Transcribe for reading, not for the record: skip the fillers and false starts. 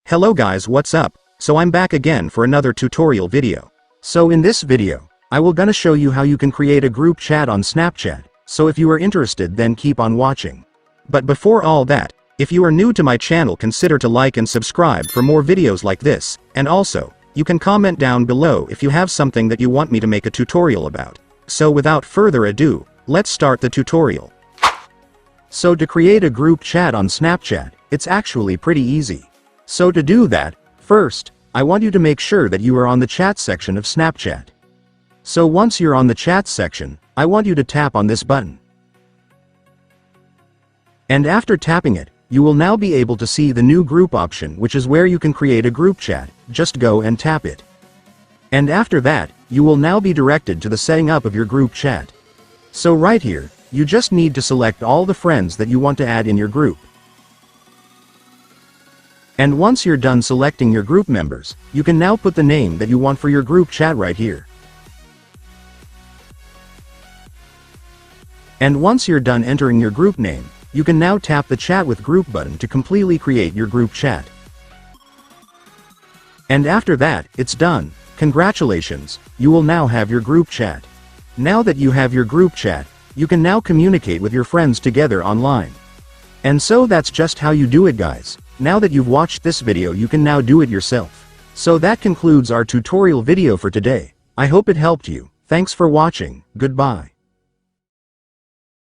Hello guys, what's up? So I'm back again for another tutorial video. So in this video, I will gonna show you how you can create a group chat on Snapchat, so if you are interested then keep on watching. But before all that, if you are new to my channel consider to like and subscribe for more videos like this, and also, you can comment down below if you have something that you want me to make a tutorial about. So without further ado, let's start the tutorial. So to create a group chat on Snapchat, it's actually pretty easy. So to do that, first, I want you to make sure that you are on the chat section of Snapchat. So once you're on the chat section, I want you to tap on this button. And after tapping it, you will now be able to see the new group option, which is where you can create a group chat. Just go and tap it. And after that, you will now be directed to the setting up of your group chat. So right here, you just need to select all the friends that you want to add in your group. And once you're done selecting your group members, you can now put the name that you want for your group chat right here. And once you're done entering your group name, you can now tap the chat with group button to completely create your group chat. And after that, it's done. Congratulations, you will now have your group chat. Now that you have your group chat, you can now communicate with your friends together online. And so that's just how you do it, guys. Now that you've watched this video, you can now do it yourself. So that concludes our tutorial video for today. I hope it helped you. Thanks for watching. Goodbye.